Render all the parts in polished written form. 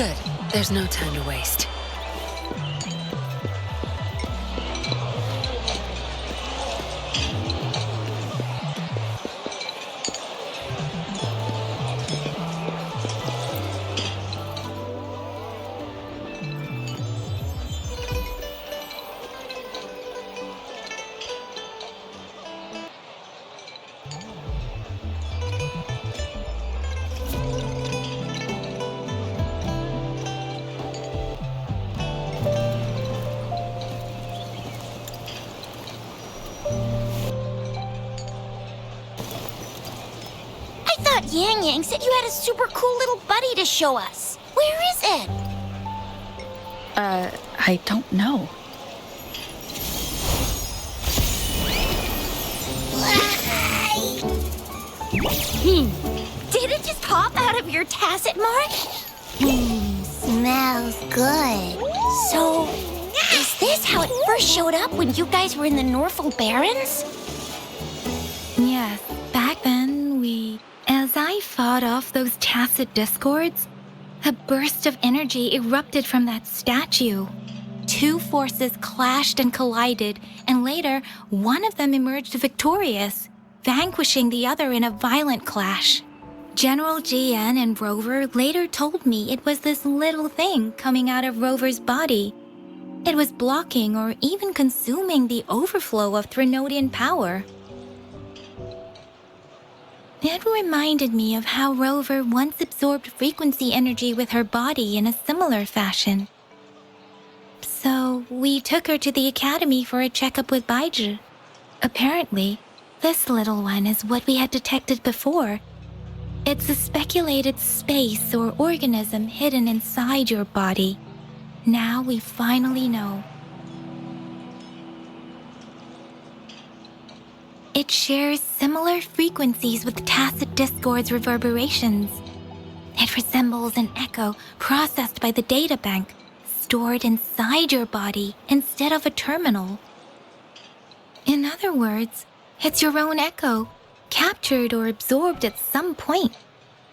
Good. There's no time to waste. Yang Yang said you had a super cool little buddy to show us. Where is it? I don't know. Did it just pop out of your tacit mark? Smells good. So, is this how it first showed up when you guys were in the Norfolk Barrens? Yes, back then As I fought off those tacit discords, a burst of energy erupted from that statue. Two forces clashed and collided, and later, one of them emerged victorious, vanquishing the other in a violent clash. General GN and Rover later told me it was this little thing coming out of Rover's body. It was blocking or even consuming the overflow of Threnodian power. It reminded me of how Rover once absorbed frequency energy with her body in a similar fashion. So we took her to the academy for a checkup with Baiju. Apparently, this little one is what we had detected before. It's a speculated space or organism hidden inside your body. Now we finally know. It shares similar frequencies with tacit discord's reverberations. It resembles an echo processed by the data bank, stored inside your body instead of a terminal. In other words, it's your own echo, captured or absorbed at some point.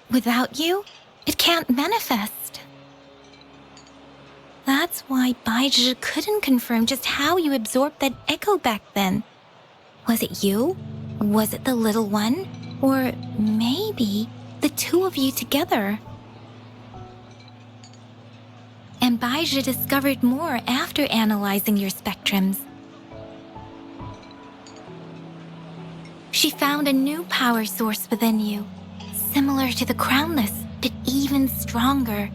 Without you, it can't manifest. That's why Baiju couldn't confirm just how you absorbed that echo back then. Was it you? Was it the little one? Or maybe the two of you together? And Baiju discovered more after analyzing your spectrums. She found a new power source within you, similar to the Crownless, but even stronger.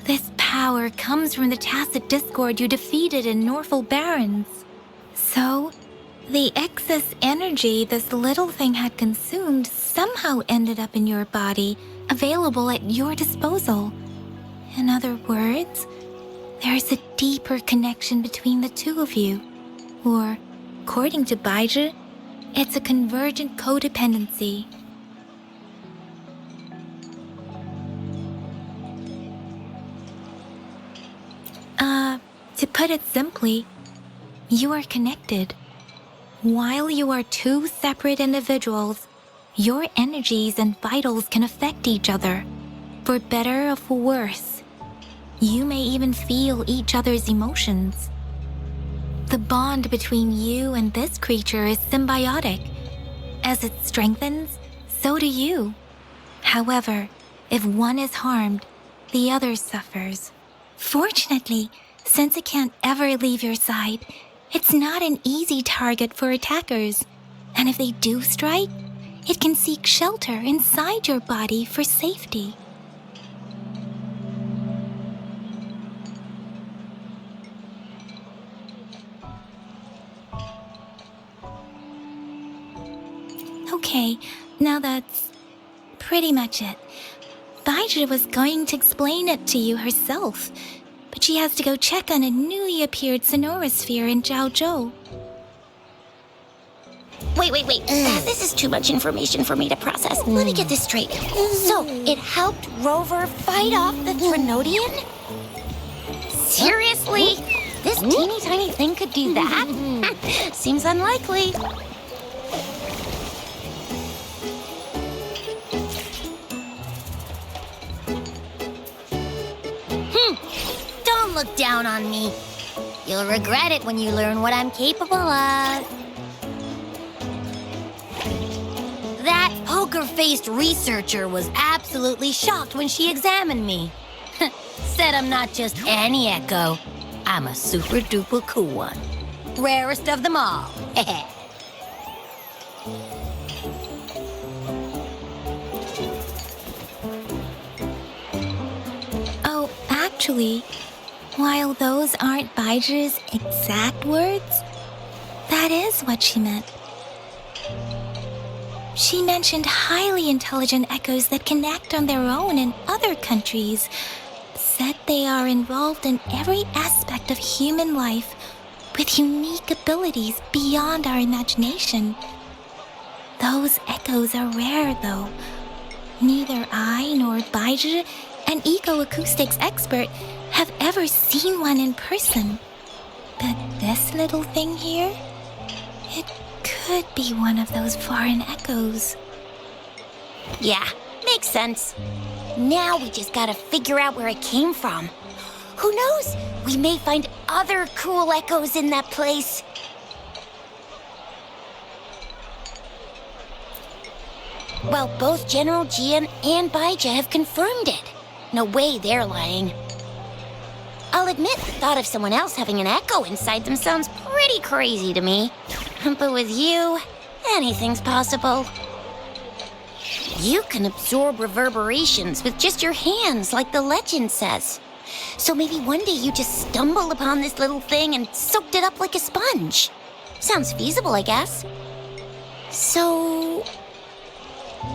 This power comes from the tacit discord you defeated in Norfolk Barrens. So, the excess energy this little thing had consumed somehow ended up in your body, available at your disposal. In other words, there's a deeper connection between the two of you. Or, according to Baiju, it's a convergent codependency. To put it simply, you are connected. While you are two separate individuals, your energies and vitals can affect each other, for better or for worse. You may even feel each other's emotions. The bond between you and this creature is symbiotic. As it strengthens, so do you. However, if one is harmed, the other suffers. Fortunately, since it can't ever leave your side, it's not an easy target for attackers. And if they do strike, it can seek shelter inside your body for safety. Okay, now that's pretty much it. Baiju was going to explain it to you herself, but she has to go check on a newly appeared sonorosphere in Zhaozhou. Wait. This is too much information for me to process. Let me get this straight. So, it helped Rover fight off the Threnodian? Seriously? This teeny tiny thing could do that? Seems unlikely. down on me. You'll regret it when you learn what I'm capable of. That poker-faced researcher was absolutely shocked when she examined me. Said I'm not just any echo. I'm a super-duper cool one. Rarest of them all. Oh, actually, while those aren't Baiji's exact words, that is what she meant. She mentioned highly intelligent echoes that can act on their own in other countries. Said they are involved in every aspect of human life with unique abilities beyond our imagination. Those echoes are rare, though. Neither I nor Baiji, an eco-acoustics expert, have ever seen one in person. But this little thing here, it could be one of those foreign echoes. Yeah, makes sense. Now we just gotta figure out where it came from. Who knows? We may find other cool echoes in that place. Well, both General Jian and Baija have confirmed it. No way they're lying. I'll admit the thought of someone else having an echo inside them sounds pretty crazy to me. But with you, anything's possible. You can absorb reverberations with just your hands, like the legend says. So maybe one day you just stumbled upon this little thing and soaked it up like a sponge. Sounds feasible, I guess. So,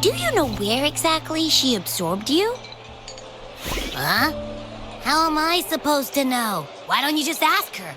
do you know where exactly she absorbed you? Huh? How am I supposed to know? Why don't you just ask her?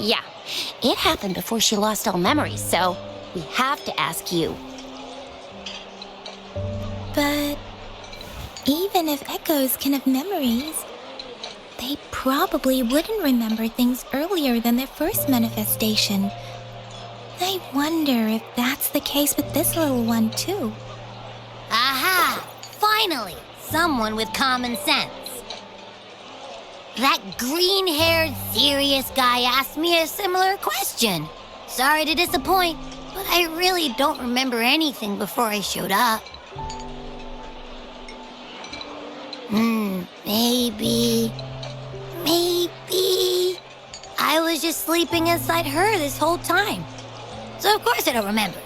Yeah, it happened before she lost all memories, so we have to ask you. But even if echoes can have memories, they probably wouldn't remember things earlier than their first manifestation. I wonder if that's the case with this little one, too. Aha! Finally, someone with common sense. That green-haired, serious guy asked me a similar question. Sorry to disappoint, but I really don't remember anything before I showed up. Maybe I was just sleeping inside her this whole time. So of course I don't remember.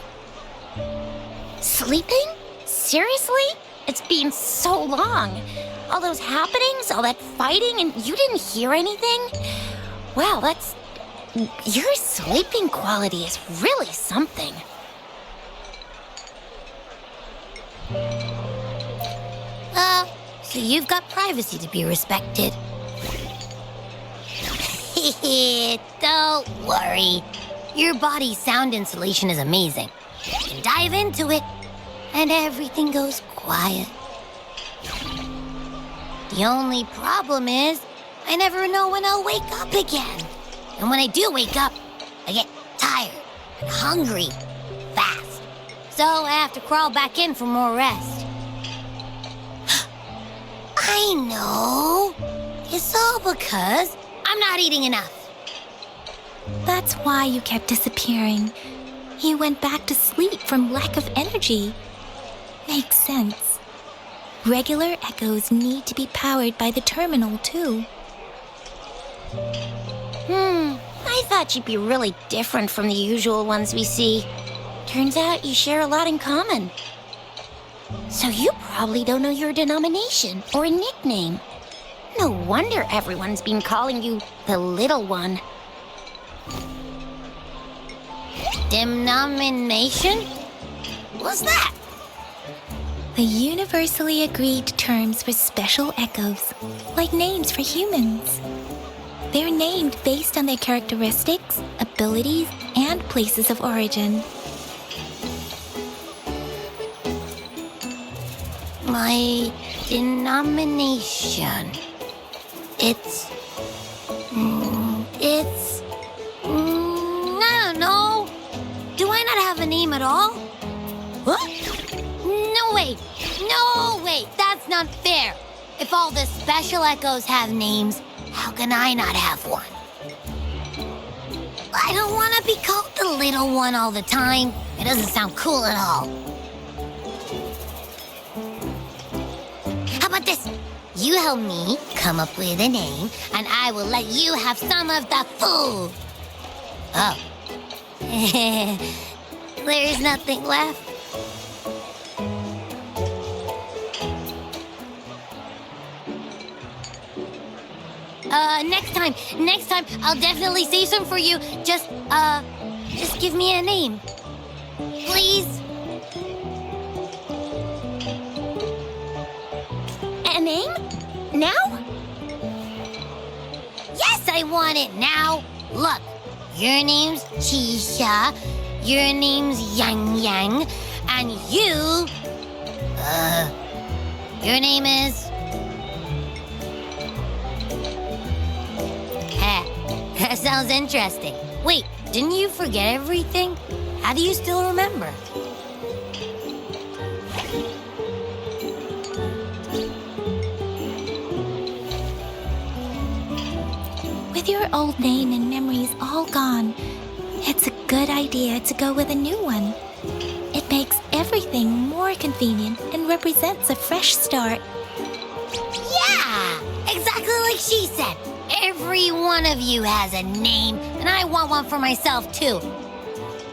Sleeping? Seriously? It's been so long. All those happenings, all that fighting, and you didn't hear anything? Wow, your sleeping quality is really something. So you've got privacy to be respected. Don't worry. Your body's sound insulation is amazing. You can dive into it, and everything goes quiet. The only problem is, I never know when I'll wake up again. And when I do wake up, I get tired and hungry fast. So I have to crawl back in for more rest. I know. It's all because I'm not eating enough. That's why you kept disappearing. You went back to sleep from lack of energy. Makes sense. Regular echoes need to be powered by the terminal, too. I thought you'd be really different from the usual ones we see. Turns out you share a lot in common. So you probably don't know your denomination or a nickname. No wonder everyone's been calling you the little one. Denomination? What's that? The universally agreed terms for special echoes, like names for humans. They're named based on their characteristics, abilities, and places of origin. My denomination. I don't know. Do I not have a name at all? What? No way, that's not fair. If all the special echoes have names, how can I not have one? I don't want to be called the little one all the time. It doesn't sound cool at all. How about this? You help me come up with a name, and I will let you have some of the food. Oh. There's nothing left. Next time, I'll definitely save some for you. Just give me a name. Please? A name? Now? Yes, I want it now. Look, your name's Chisha, your name's Yang Yang, and your name is... That sounds interesting. Wait, didn't you forget everything? How do you still remember? With your old name and memories all gone, it's a good idea to go with a new one. It makes everything more convenient and represents a fresh start. Yeah, exactly like she said. Every one of you has a name, and I want one for myself, too.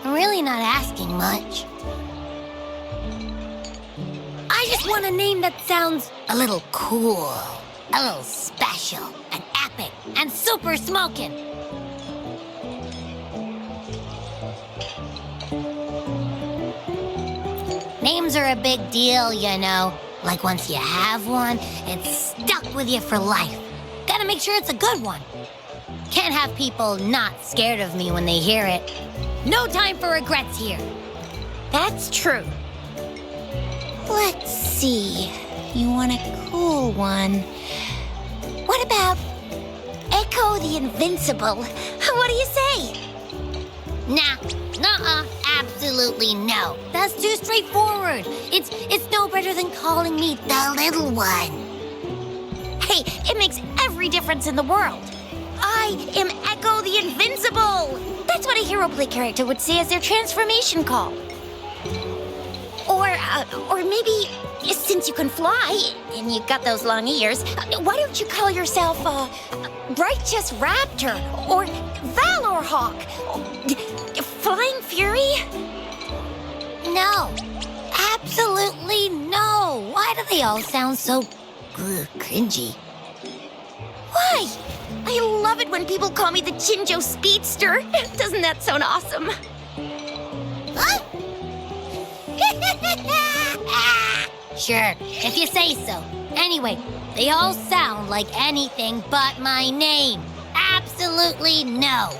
I'm really not asking much. I just want a name that sounds a little cool, a little special, and epic, and super smoking. Names are a big deal, you know. Like once you have one, it's stuck with you for life. Gotta make sure it's a good one. Can't have people not scared of me when they hear it. No time for regrets here. That's true. Let's see. You want a cool one. What about Echo the Invincible? What do you say? Nah, nuh-uh, absolutely no. That's too straightforward. It's no better than calling me the little one. Hey, it makes every difference in the world. I am Echo the Invincible! That's what a hero play character would say as their transformation call. Or maybe, since you can fly, and you've got those long ears, why don't you call yourself, Righteous Raptor, or Valor Hawk, Flying Fury? No, absolutely no. Why do they all sound so cringy? Why? I love it when people call me the Chinjo Speedster. Doesn't that sound awesome? Huh? Sure, if you say so. Anyway, they all sound like anything but my name. Absolutely no.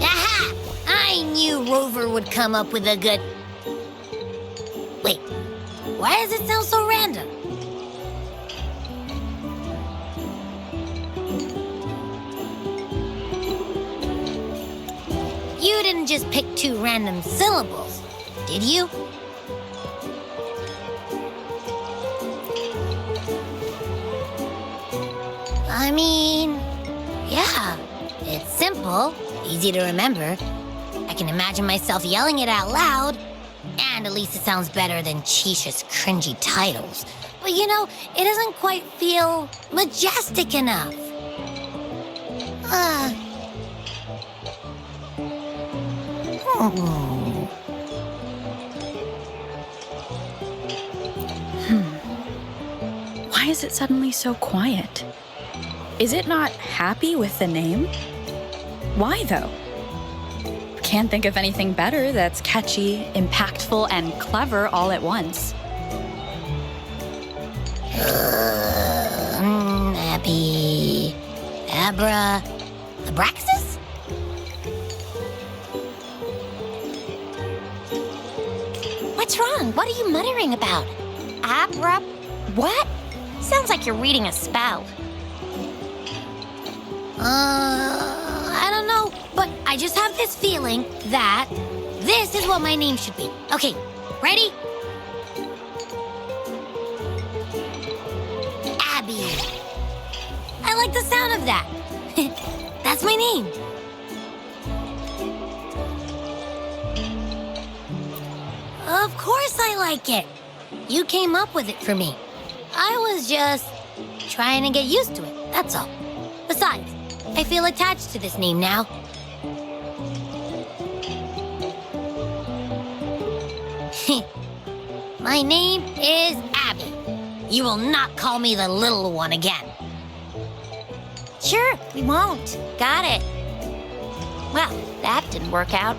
Aha! I knew Rover would come up with a good... Wait, why does it sound so random? You didn't just pick two random syllables, did you? I mean, yeah, it's simple, easy to remember. I can imagine myself yelling it out loud. And at least it sounds better than Chisha's cringy titles. But you know, it doesn't quite feel majestic enough. Why is it suddenly so quiet? Is it not happy with the name? Why though? Can't think of anything better that's catchy, impactful, and clever all at once. Abby... Abra... Abraxas? What's wrong? What are you muttering about? Abra... what? Sounds like you're reading a spell. I don't know, but I just have this feeling that this is what my name should be. Okay, ready? Abby. I like the sound of that. That's my name. Of course I like it. You came up with it for me. I was just trying to get used to it, that's all. Besides, I feel attached to this name now. My name is Abby. You will not call me the little one again. Sure, we won't. Got it. Well, that didn't work out.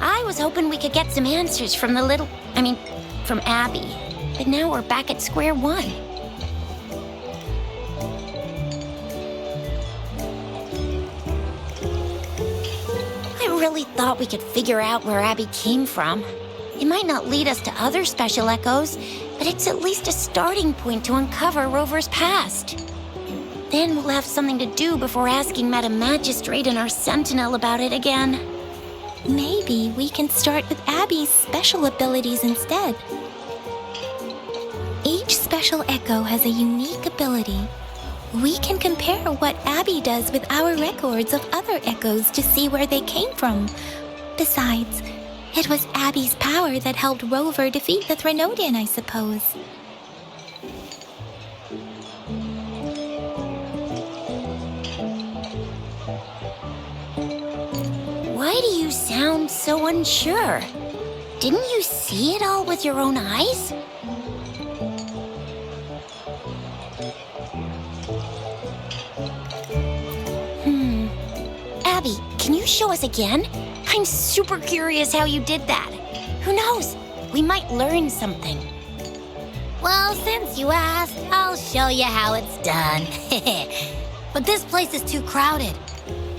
I was hoping we could get some answers from from Abby. But now we're back at square one. I really thought we could figure out where Abby came from. It might not lead us to other special echoes, but it's at least a starting point to uncover Rover's past. Then we'll have something to do before asking Madam Magistrate and our Sentinel about it again. Maybe we can start with Abby's special abilities instead. Each special echo has a unique ability. We can compare what Abby does with our records of other echoes to see where they came from. Besides, it was Abby's power that helped Rover defeat the Threnodian, I suppose. Why do you sound so unsure? Didn't you see it all with your own eyes? Abby, can you show us again? I'm super curious how you did that. Who knows? We might learn something. Well, since you asked, I'll show you how it's done. But this place is too crowded.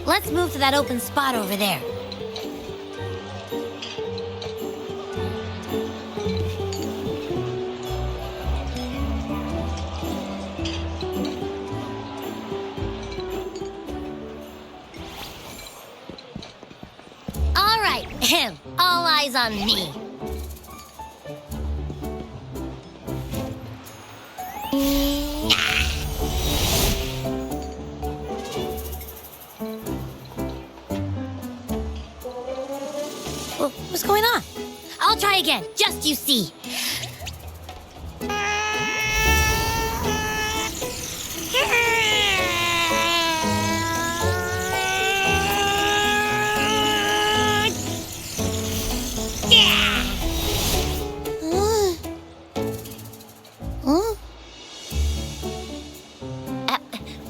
Let's move to that open spot over there. All right, all eyes on me. What's going on? I'll try again, just you see.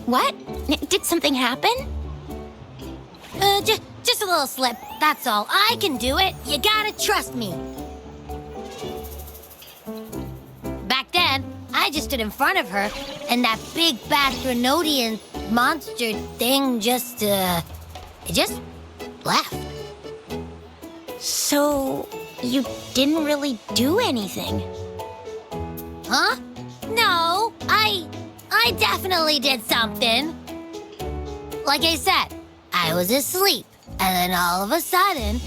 What? Did something happen? Just a little slip, that's all. I can do it. You gotta trust me. Back then, I just stood in front of her, and that big bad Threnodian monster thing just left. So, you didn't really do anything? Huh? No, I definitely did something. Like I said, I was asleep, and then all of a sudden,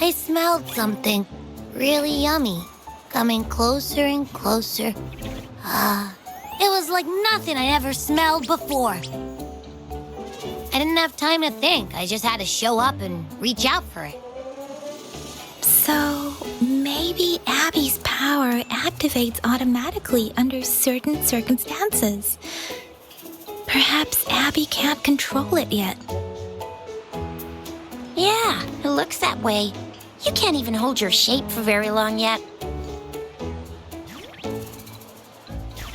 I smelled something really yummy coming closer and closer. It was like nothing I'd ever smelled before. I didn't have time to think. I just had to show up and reach out for it. So, maybe Maybe Abby's power activates automatically under certain circumstances. Perhaps Abby can't control it yet. Yeah, it looks that way. You can't even hold your shape for very long yet.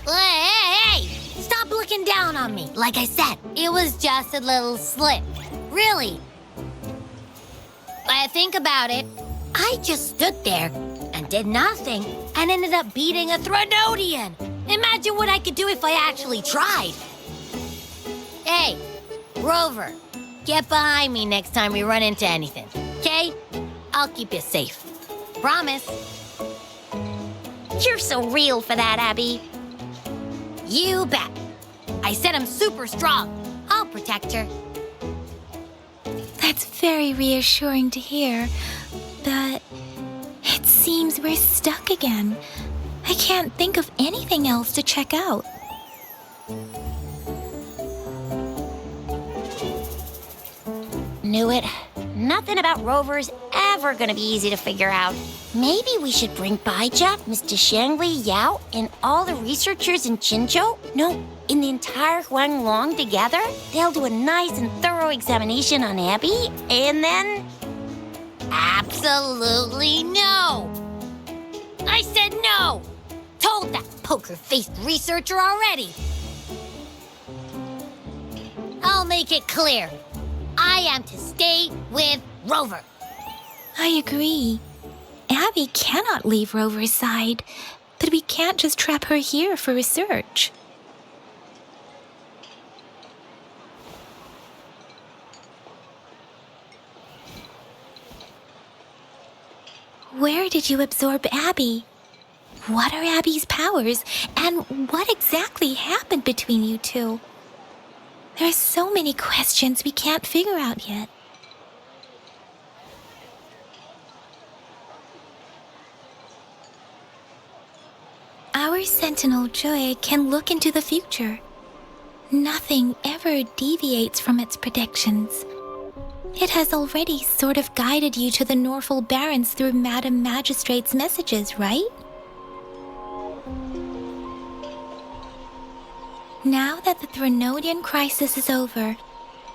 Hey! Stop looking down on me. Like I said, it was just a little slip. Really. But think about it. I just stood there and did nothing and ended up beating a Threnodian. Imagine what I could do if I actually tried. Hey, Rover, get behind me next time we run into anything, okay? I'll keep you safe. Promise. You're so real for that, Abby. You bet. I said I'm super strong. I'll protect her. That's very reassuring to hear, but it seems we're stuck again. I can't think of anything else to check out. Knew it. Nothing about Rover's ever gonna be easy to figure out. Maybe we should bring Baija, Mr. Shangli, Yao, and all the researchers in Jinzhou? No, in the entire Huanglong together? They'll do a nice and thorough examination on Abby, and then... Absolutely no! I said no! Told that poker-faced researcher already. I'll make it clear. I am to stay with Rover. I agree. Abby cannot leave Rover's side, but we can't just trap her here for research. Where did you absorb Abby? What are Abby's powers, and what exactly happened between you two? There are so many questions we can't figure out yet. Our Sentinel Joy can look into the future. Nothing ever deviates from its predictions. It has already sort of guided you to the Norfolk Barrens through Madam Magistrate's messages, right? Now that the Threnodian crisis is over,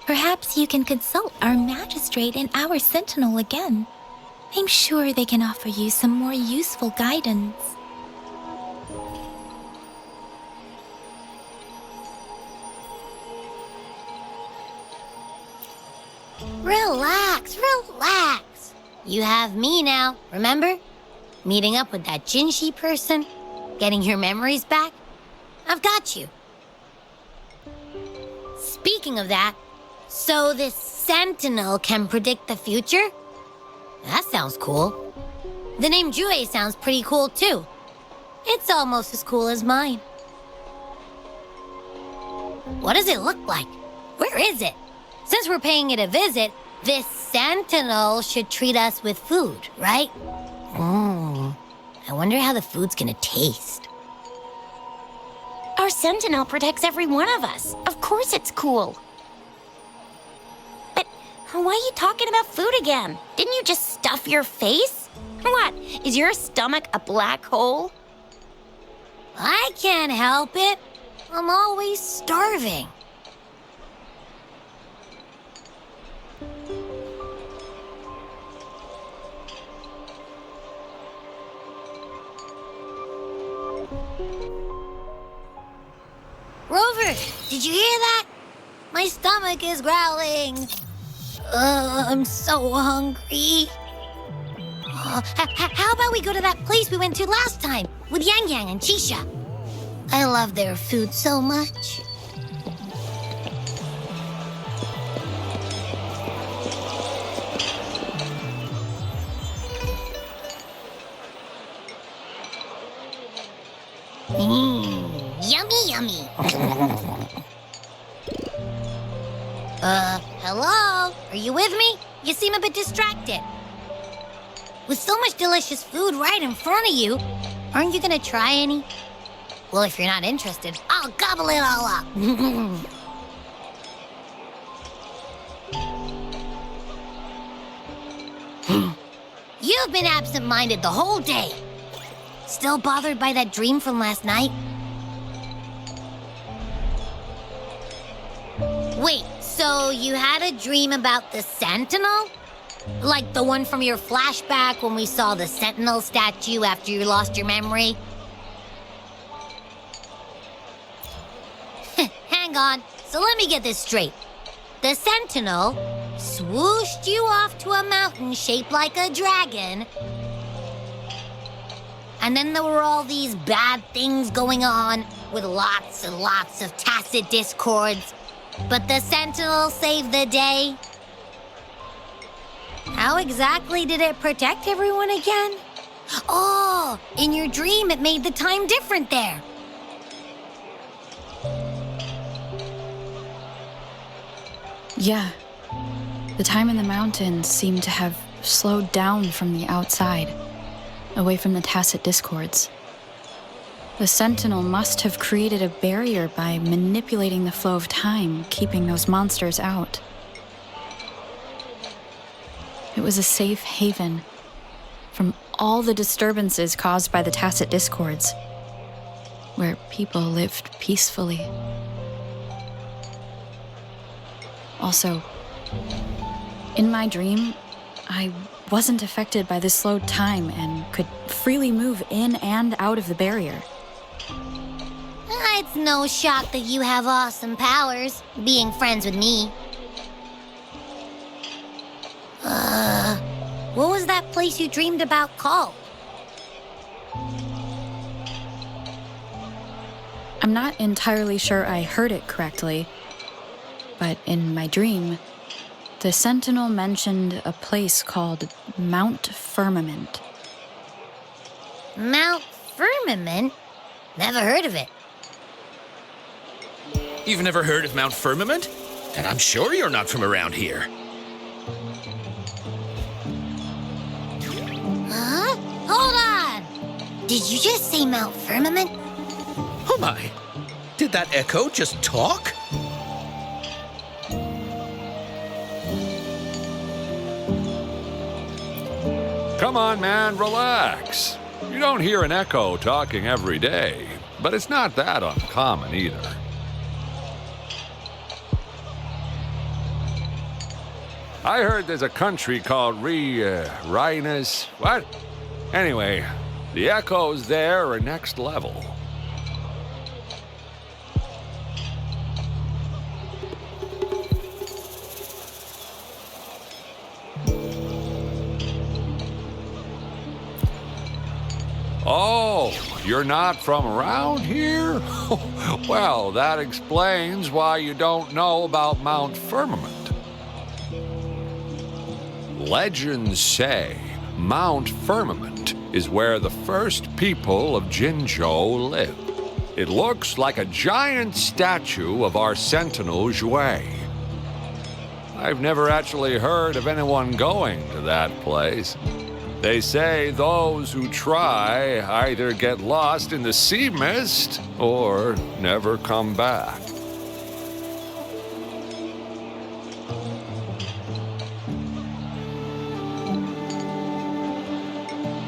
perhaps you can consult our Magistrate and our Sentinel again. I'm sure they can offer you some more useful guidance. Relax, relax. You have me now, remember? Meeting up with that Jinshi person, getting your memories back. I've got you. Speaking of that, so this Sentinel can predict the future? That sounds cool. The name Jue sounds pretty cool too. It's almost as cool as mine. What does it look like? Where is it? Since we're paying it a visit, this Sentinel should treat us with food, right? I wonder how the food's gonna taste. Our Sentinel protects every one of us. Of course it's cool. But why are you talking about food again? Didn't you just stuff your face? What, is your stomach a black hole? I can't help it. I'm always starving. Rover, did you hear that? My stomach is growling. I'm so hungry. How about we go to that place we went to last time with Yang Yang and Chisha? I love their food so much. Yummy, yummy. Hello? Are you with me? You seem a bit distracted. With so much delicious food right in front of you, aren't you gonna try any? Well, if you're not interested, I'll gobble it all up. You You've been absent-minded the whole day. Still bothered by that dream from last night? Wait, so you had a dream about the Sentinel? Like the one from your flashback when we saw the Sentinel statue after you lost your memory? Hang on, so let me get this straight. The Sentinel swooshed you off to a mountain shaped like a dragon. And then there were all these bad things going on with lots and lots of tacit discords. But the Sentinel saved the day. How exactly did it protect everyone again? Oh, in your dream it made the time different there. Yeah. The time in the mountains seemed to have slowed down from the outside, away from the tacit discords. The Sentinel must have created a barrier by manipulating the flow of time, keeping those monsters out. It was a safe haven from all the disturbances caused by the tacit discords, where people lived peacefully. Also, in my dream, I wasn't affected by the slowed time and could freely move in and out of the barrier. It's no shock that you have awesome powers, being friends with me. What was that place you dreamed about called? I'm not entirely sure I heard it correctly, but in my dream, the Sentinel mentioned a place called Mount Firmament. Mount Firmament? Never heard of it. You've never heard of Mount Firmament? And I'm sure you're not from around here. Huh? Hold on! Did you just say Mount Firmament? Oh my! Did that echo just talk? Come on, man, relax. You don't hear an echo talking every day, but it's not that uncommon either. I heard there's a country called Rhinus. What? Anyway, the echoes there are next level. Oh, you're not from around here? Well, that explains why you don't know about Mount Firmament. Legends say Mount Firmament is where the first people of Jinzhou lived. It looks like a giant statue of our Sentinel Zhui. I've never actually heard of anyone going to that place. They say those who try either get lost in the sea mist or never come back.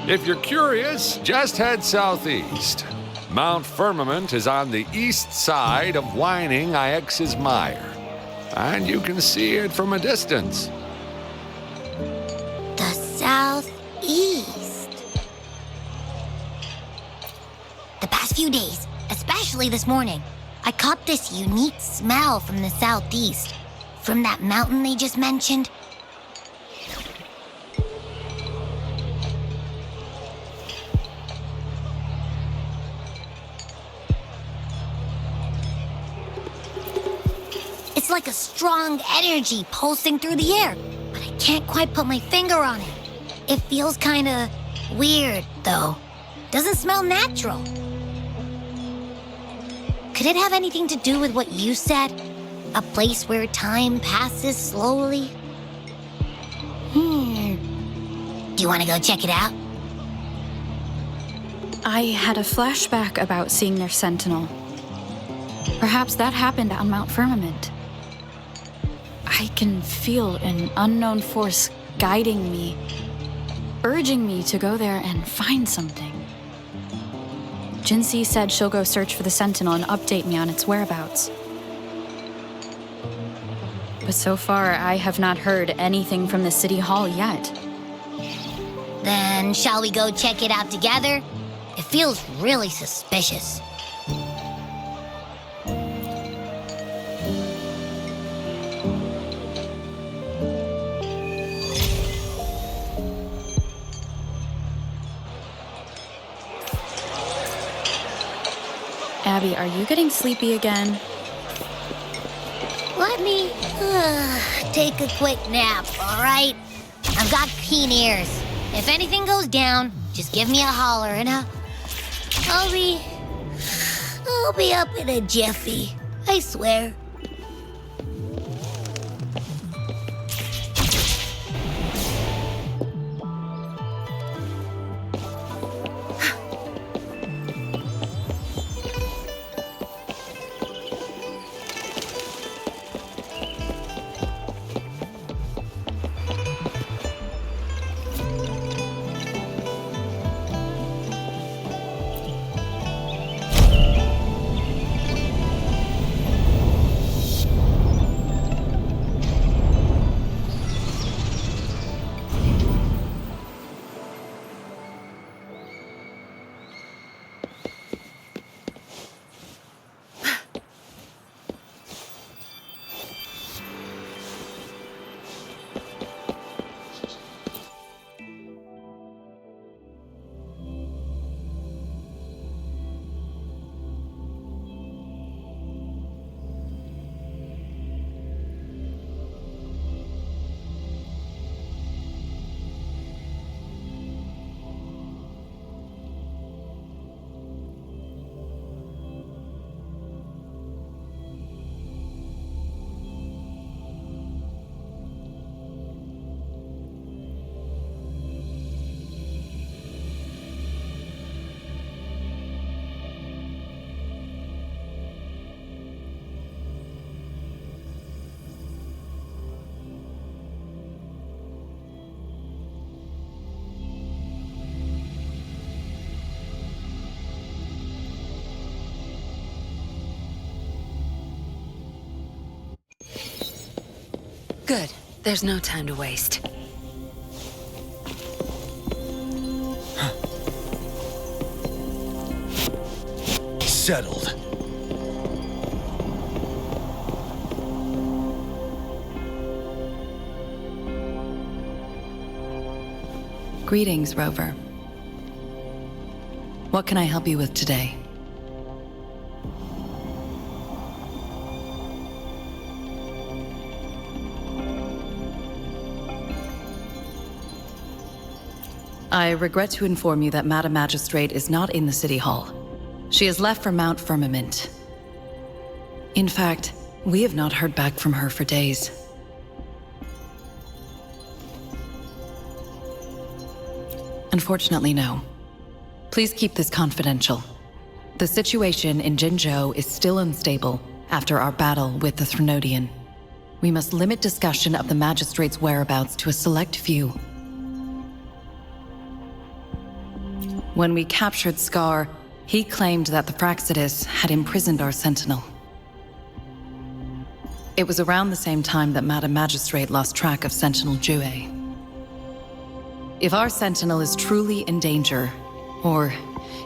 If you're curious, just head southeast. Mount Firmament is on the east side of Whining Ix's Mire, and you can see it from a distance. The southeast. The past few days, especially this morning, I caught this unique smell from the southeast. From that mountain they just mentioned. It's like a strong energy pulsing through the air, but I can't quite put my finger on it. It feels kinda weird, though. Doesn't smell natural. Could it have anything to do with what you said? A place where time passes slowly? Do you want to go check it out? I had a flashback about seeing their Sentinel. Perhaps that happened on Mount Firmament. I can feel an unknown force guiding me, urging me to go there and find something. Jinsei said she'll go search for the Sentinel and update me on its whereabouts. But so far, I have not heard anything from the City Hall yet. Then shall we go check it out together? It feels really suspicious. Abby, are you getting sleepy again? Let me take a quick nap, all right? I've got keen ears. If anything goes down, just give me a holler and I'll be up in a jiffy. I swear. Good. There's no time to waste. Settled. Greetings, Rover. What can I help you with today? I regret to inform you that Madam Magistrate is not in the City Hall. She has left for Mount Firmament. In fact, we have not heard back from her for days. Unfortunately, no. Please keep this confidential. The situation in Jinzhou is still unstable after our battle with the Threnodian. We must limit discussion of the Magistrate's whereabouts to a select few. When we captured Scar, he claimed that the Praxidus had imprisoned our Sentinel. It was around the same time that Madam Magistrate lost track of Sentinel Jue. If our Sentinel is truly in danger, or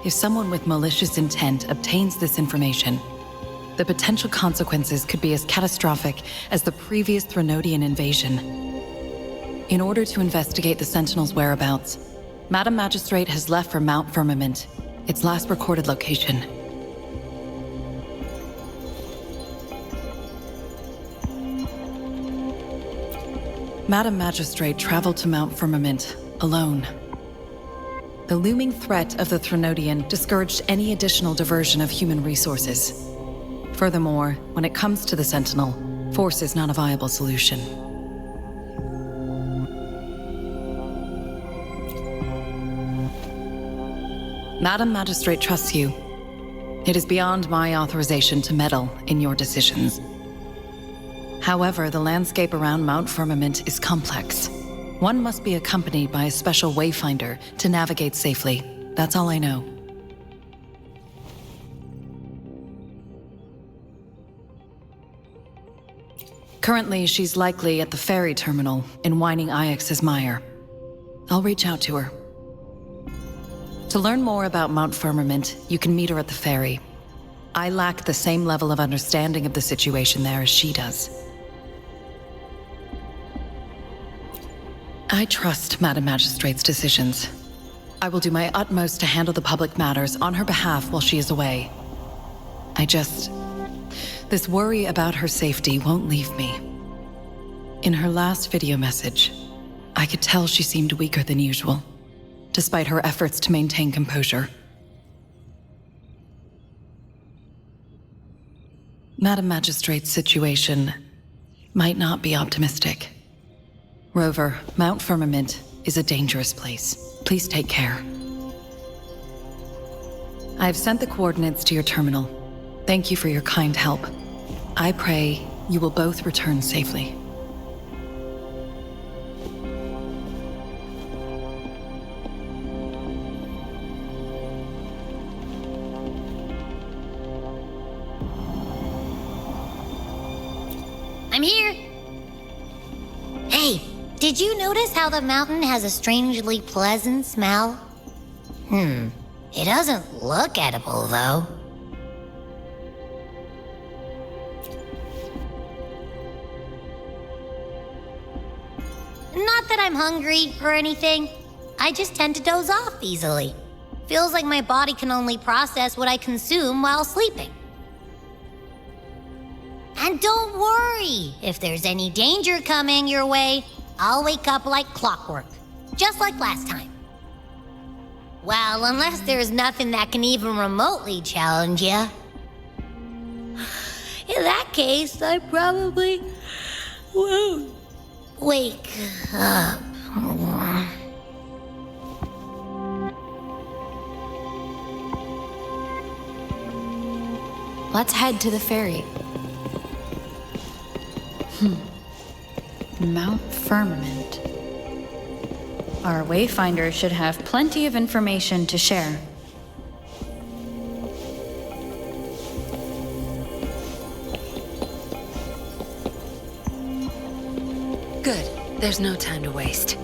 if someone with malicious intent obtains this information, the potential consequences could be as catastrophic as the previous Threnodian invasion. In order to investigate the Sentinel's whereabouts, Madam Magistrate has left for Mount Firmament, its last recorded location. Madam Magistrate traveled to Mount Firmament alone. The looming threat of the Threnodian discouraged any additional diversion of human resources. Furthermore, when it comes to the Sentinel, force is not a viable solution. Madam Magistrate trusts you. It is beyond my authorization to meddle in your decisions. However, the landscape around Mount Firmament is complex. One must be accompanied by a special wayfinder to navigate safely. That's all I know. Currently, she's likely at the ferry terminal in Whining Ix's mire. I'll reach out to her. To learn more about Mount Firmament, you can meet her at the ferry. I lack the same level of understanding of the situation there as she does. I trust Madam Magistrate's decisions. I will do my utmost to handle the public matters on her behalf while she is away. This worry about her safety won't leave me. In her last video message, I could tell she seemed weaker than usual, despite her efforts to maintain composure. Madam Magistrate's situation might not be optimistic. Rover, Mount Firmament is a dangerous place. Please take care. I've sent the coordinates to your terminal. Thank you for your kind help. I pray you will both return safely. I'm here. Hey, did you notice how the mountain has a strangely pleasant smell? It doesn't look edible, though. Not that I'm hungry or anything. I just tend to doze off easily. Feels like my body can only process what I consume while sleeping. And don't worry, if there's any danger coming your way, I'll wake up like clockwork, just like last time. Well, unless there's nothing that can even remotely challenge you. In that case, I probably won't wake up. Let's head to the ferry. Mount Firmament. Our wayfinder should have plenty of information to share. Good. There's no time to waste.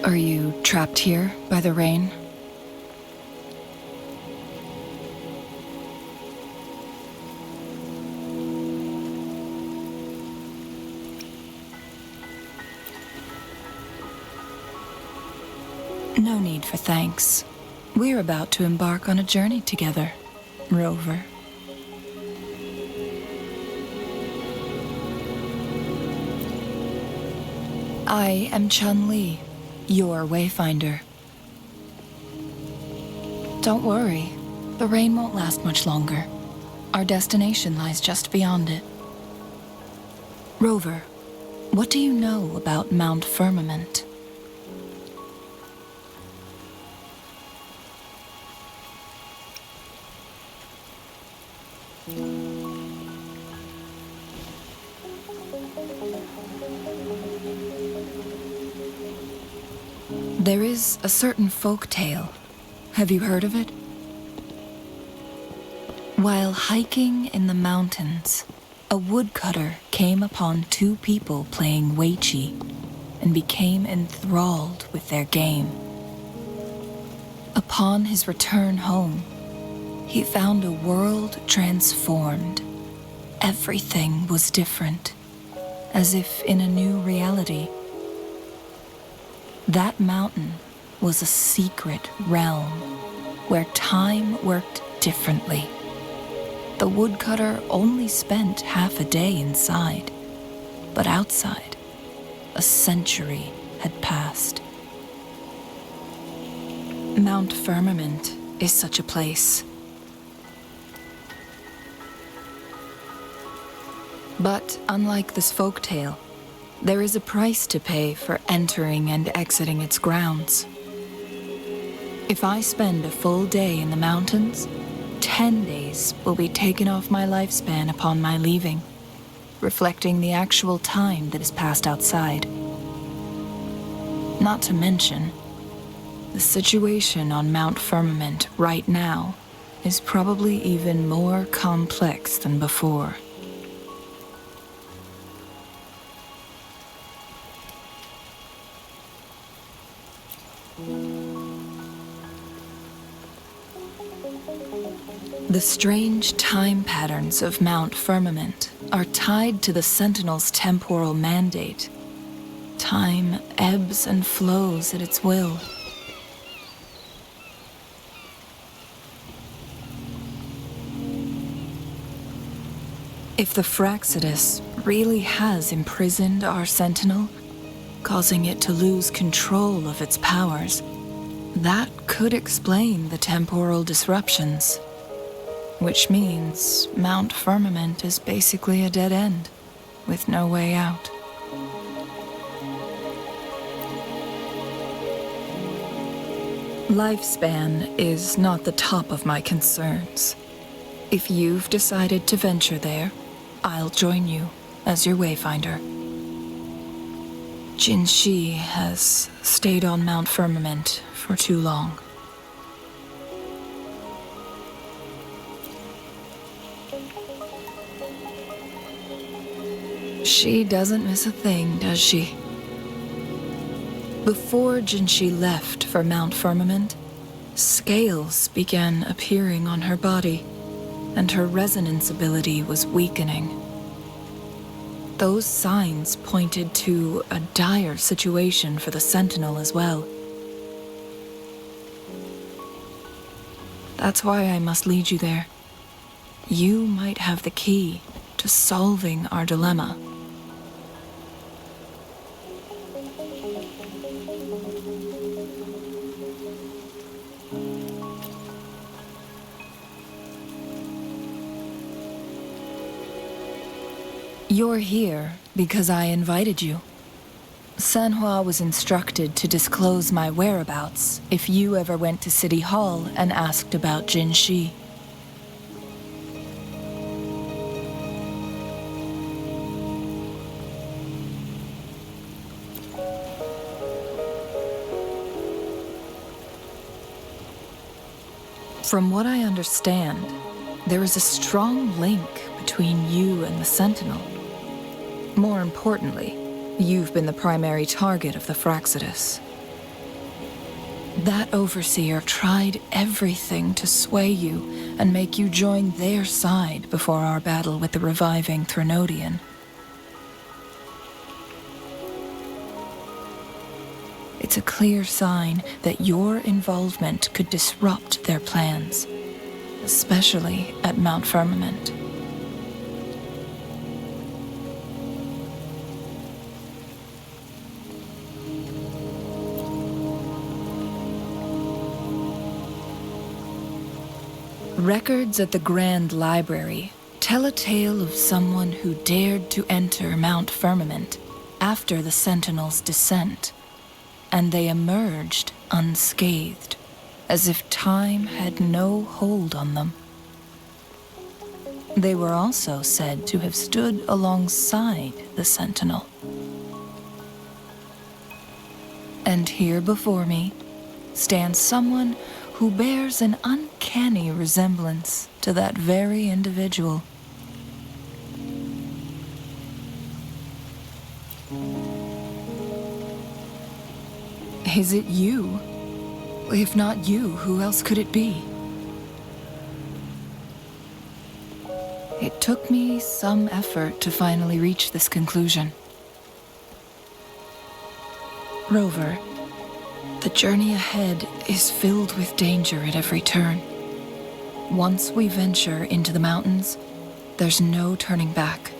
Are you trapped here by the rain? No need for thanks. We're about to embark on a journey together, Rover. I am Chun-Li, your wayfinder. Don't worry, the rain won't last much longer. Our destination lies just beyond it. Rover, what do you know about Mount Firmament? There is a certain folk tale. Have you heard of it? While hiking in the mountains, a woodcutter came upon two people playing weiqi and became enthralled with their game. Upon his return home, he found a world transformed. Everything was different, as if in a new reality. That mountain was a secret realm where time worked differently. The woodcutter only spent half a day inside, but outside, a century had passed. Mount Firmament is such a place. But unlike this folktale, there is a price to pay for entering and exiting its grounds. If I spend a full day in the mountains, 10 days will be taken off my lifespan upon my leaving, reflecting the actual time that is passed outside. Not to mention, the situation on Mount Firmament right now is probably even more complex than before. The strange time patterns of Mount Firmament are tied to the Sentinel's temporal mandate. Time ebbs and flows at its will. If the Fraxidus really has imprisoned our Sentinel, causing it to lose control of its powers, that could explain the temporal disruptions. Which means Mount Firmament is basically a dead end, with no way out. Lifespan is not the top of my concerns. If you've decided to venture there, I'll join you as your wayfinder. Jinshi has stayed on Mount Firmament for too long. She doesn't miss a thing, does she? Before Jinshi left for Mount Firmament, scales began appearing on her body, and her resonance ability was weakening. Those signs pointed to a dire situation for the Sentinel as well. That's why I must lead you there. You might have the key to solving our dilemma. You're here because I invited you. Sanhua was instructed to disclose my whereabouts if you ever went to City Hall and asked about Jinshi. From what I understand, there is a strong link between you and the Sentinel. More importantly, you've been the primary target of the Fraxidus. That overseer tried everything to sway you and make you join their side before our battle with the reviving Threnodian. It's a clear sign that your involvement could disrupt their plans, especially at Mount Firmament. Records at the Grand Library tell a tale of someone who dared to enter Mount Firmament after the Sentinels' descent, and they emerged unscathed, as if time had no hold on them. They were also said to have stood alongside the Sentinel. And here before me stands someone who bears an uncanny resemblance to that very individual. Is it you? If not you, who else could it be? It took me some effort to finally reach this conclusion. Rover, the journey ahead is filled with danger at every turn. Once we venture into the mountains, there's no turning back.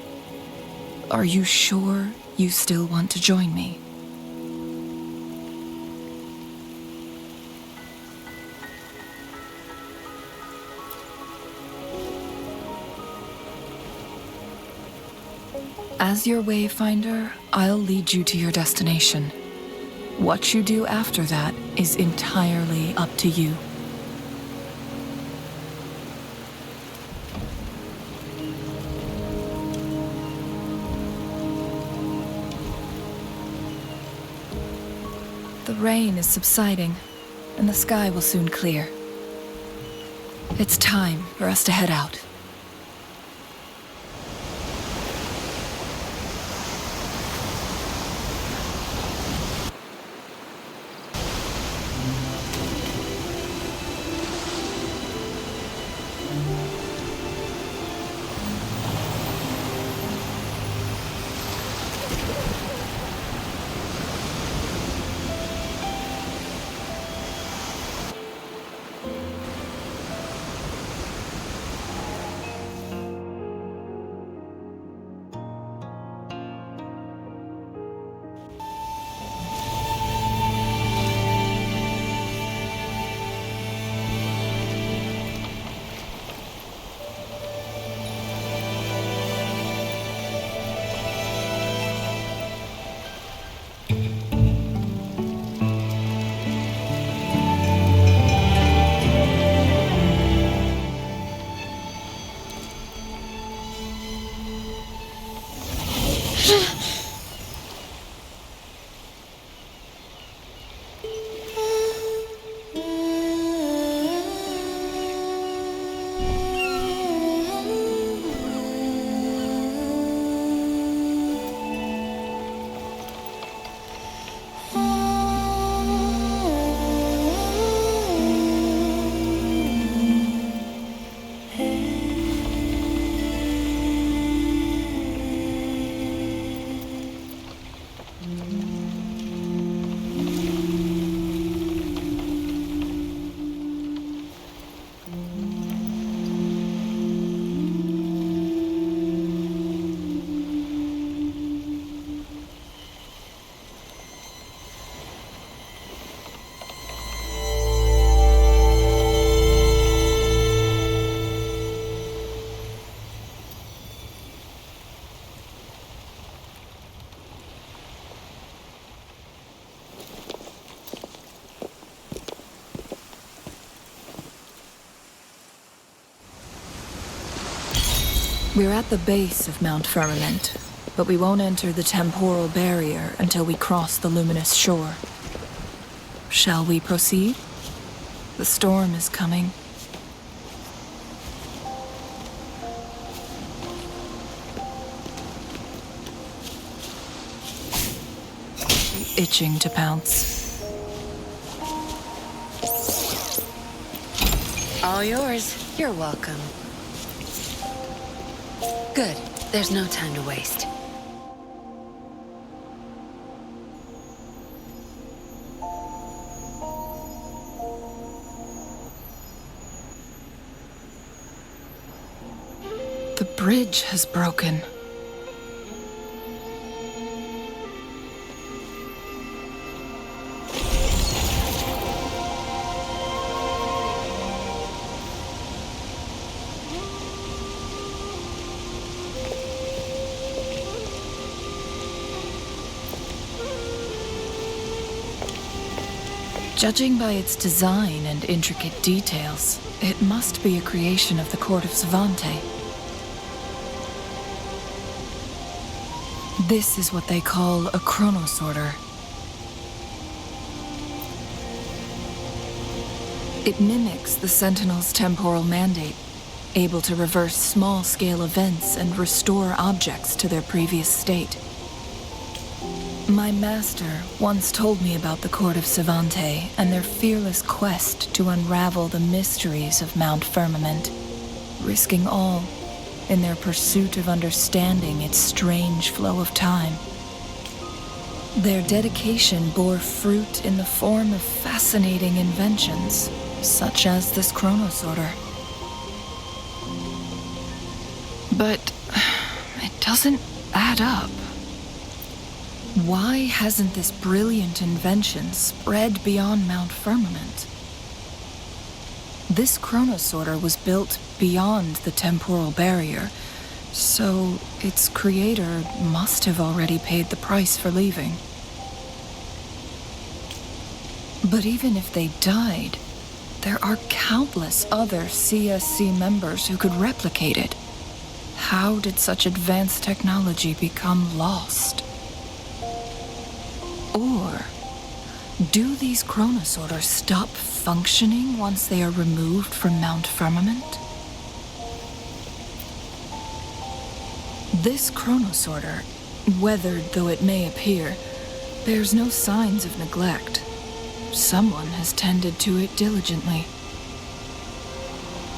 Are you sure you still want to join me? As your wayfinder, I'll lead you to your destination. What you do after that is entirely up to you. The rain is subsiding, and the sky will soon clear. It's time for us to head out. We're at the base of Mount Firmament, but we won't enter the temporal barrier until we cross the luminous shore. Shall we proceed? The storm is coming. Itching to pounce. All yours. You're welcome. Good. There's no time to waste. The bridge has broken. Judging by its design and intricate details, it must be a creation of the court of Svante. This is what they call a chronosorter. It mimics the Sentinel's temporal mandate, able to reverse small-scale events and restore objects to their previous state. My master once told me about the court of Svante and their fearless quest to unravel the mysteries of Mount Firmament, risking all in their pursuit of understanding its strange flow of time. Their dedication bore fruit in the form of fascinating inventions, such as this chronosorter. But it doesn't add up. Why hasn't this brilliant invention spread beyond Mount Firmament? This chronosorter was built beyond the temporal barrier, so its creator must have already paid the price for leaving. But even if they died, there are countless other CSC members who could replicate it. How did such advanced technology become lost? Or do these chronosorters stop functioning once they are removed from Mount Firmament? This chronosorter, weathered though it may appear, bears no signs of neglect. Someone has tended to it diligently.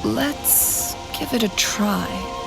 Let's give it a try.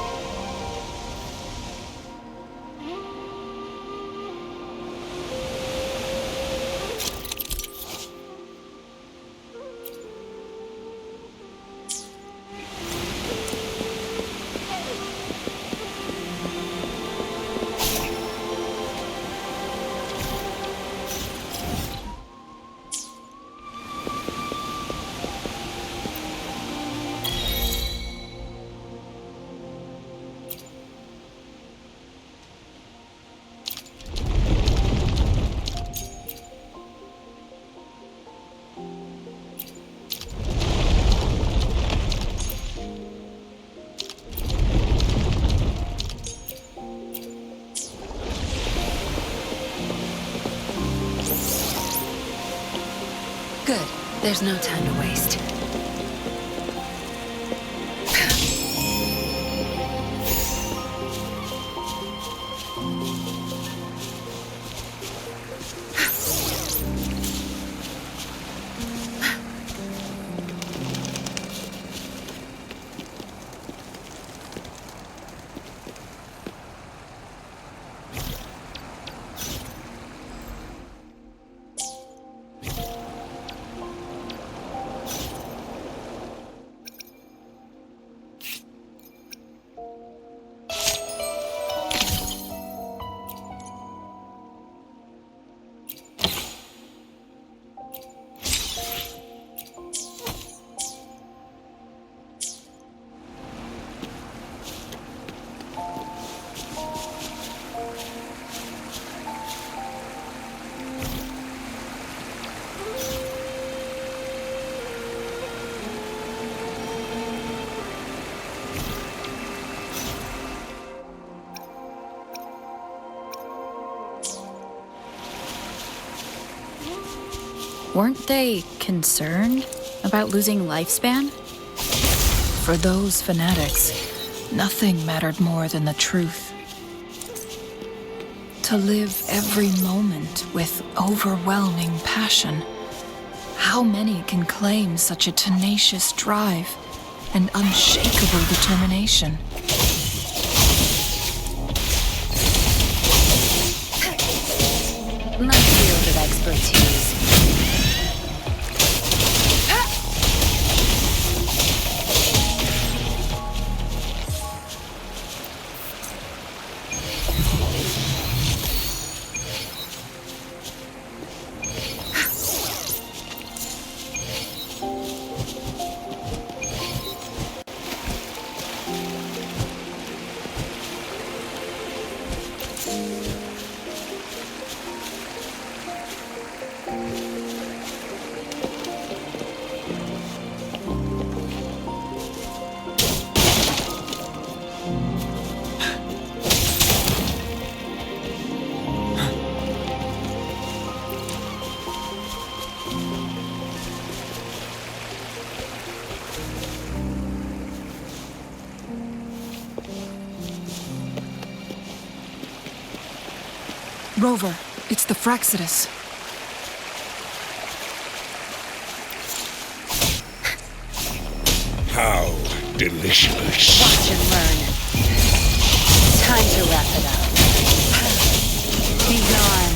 Good. There's no time to waste. Weren't they concerned about losing lifespan? For those fanatics, nothing mattered more than the truth. To live every moment with overwhelming passion. How many can claim such a tenacious drive and unshakable determination. My field of expertise. Rover, it's the Fraxidus. How delicious. Watch and learn. Time to wrap it up. Be gone.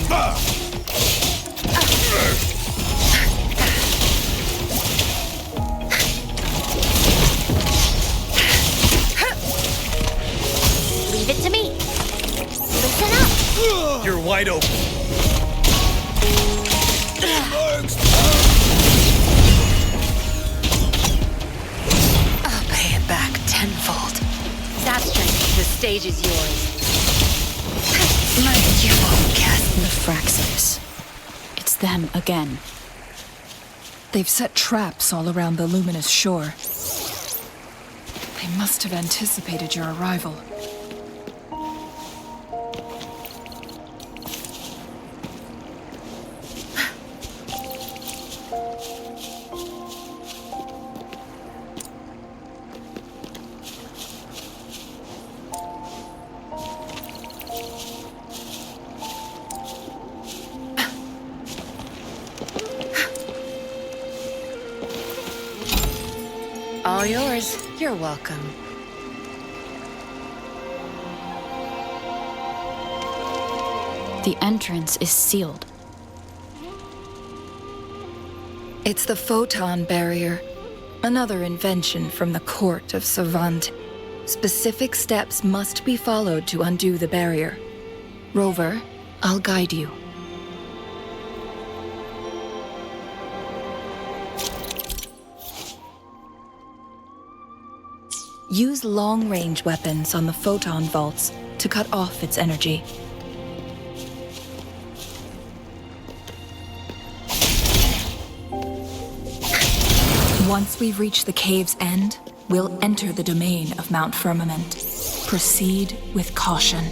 Leave it to me. Listen up. You're wide open. I'll pay it back tenfold. That strength, the stage is yours. My you won't cast The Fraxidus. It's them again. They've set traps all around the luminous shore. They must have anticipated your arrival. all yours. You're welcome. The entrance is sealed. It's the photon barrier, another invention from the court of Savant. Specific steps must be followed to undo the barrier. Rover, I'll guide you. Use long-range weapons on the photon vaults to cut off its energy. Once we've reached the cave's end, we'll enter the domain of Mount Firmament. Proceed with caution.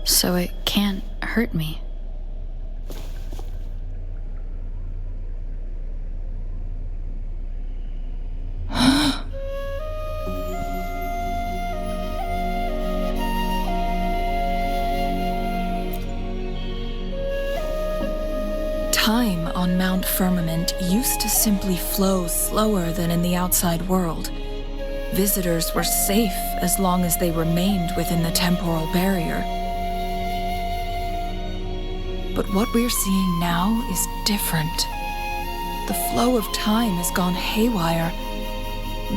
So it can't hurt me. Time on Mount Firmament used to simply flow slower than in the outside world. Visitors were safe as long as they remained within the temporal barrier. But what we're seeing now is different. The flow of time has gone haywire.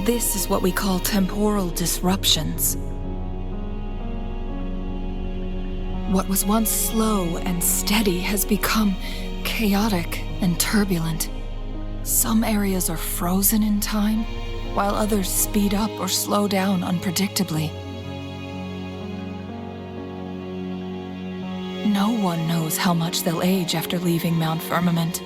This is what we call temporal disruptions. What was once slow and steady has become chaotic and turbulent. Some areas are frozen in time, while others speed up or slow down unpredictably. No one knows how much they'll age after leaving Mount Firmament,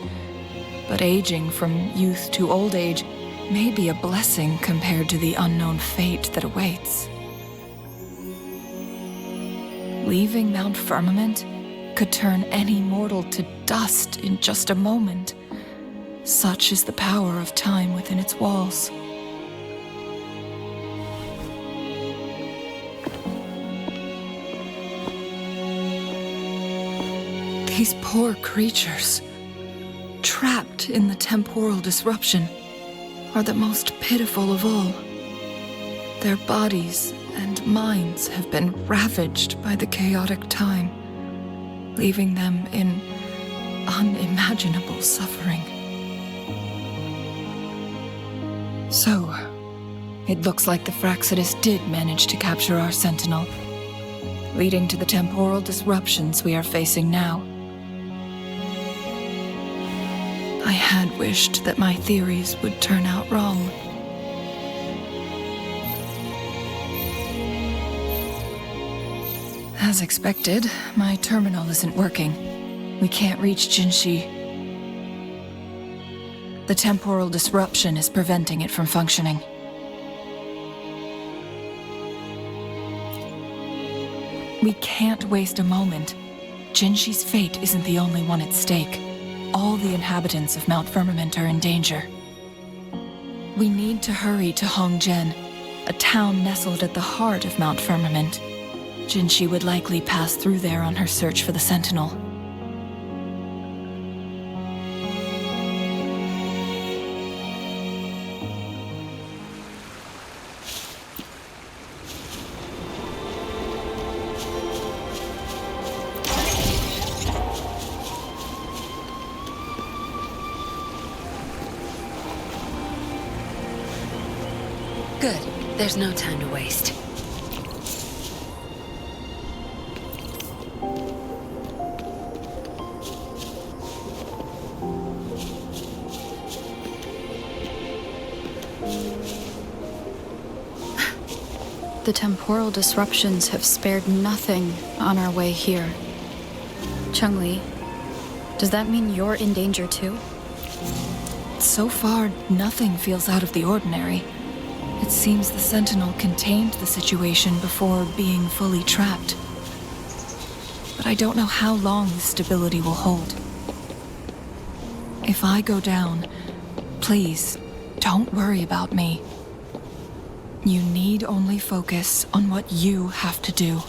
but aging from youth to old age may be a blessing compared to the unknown fate that awaits. Leaving Mount Firmament could turn any mortal to dust in just a moment. Such is the power of time within its walls. These poor creatures, trapped in the temporal disruption, are the most pitiful of all. Their bodies and minds have been ravaged by the chaotic time, leaving them in unimaginable suffering. So, it looks like the Fraxidus did manage to capture our sentinel, leading to the temporal disruptions we are facing now. I had wished that my theories would turn out wrong. As expected, my terminal isn't working. We can't reach Jinshi. The temporal disruption is preventing it from functioning. We can't waste a moment. Jinshi's fate isn't the only one at stake. All the inhabitants of Mount Firmament are in danger. We need to hurry to Hongjian, a town nestled at the heart of Mount Firmament. Jinshi would likely pass through there on her search for the Sentinel. Good. There's no time to waste. The temporal disruptions have spared nothing on our way here. Chungli, does that mean you're in danger too? So far, nothing feels out of the ordinary. It seems the Sentinel contained the situation before being fully trapped. But I don't know how long this stability will hold. If I go down, please, don't worry about me. You need only focus on what you have to do.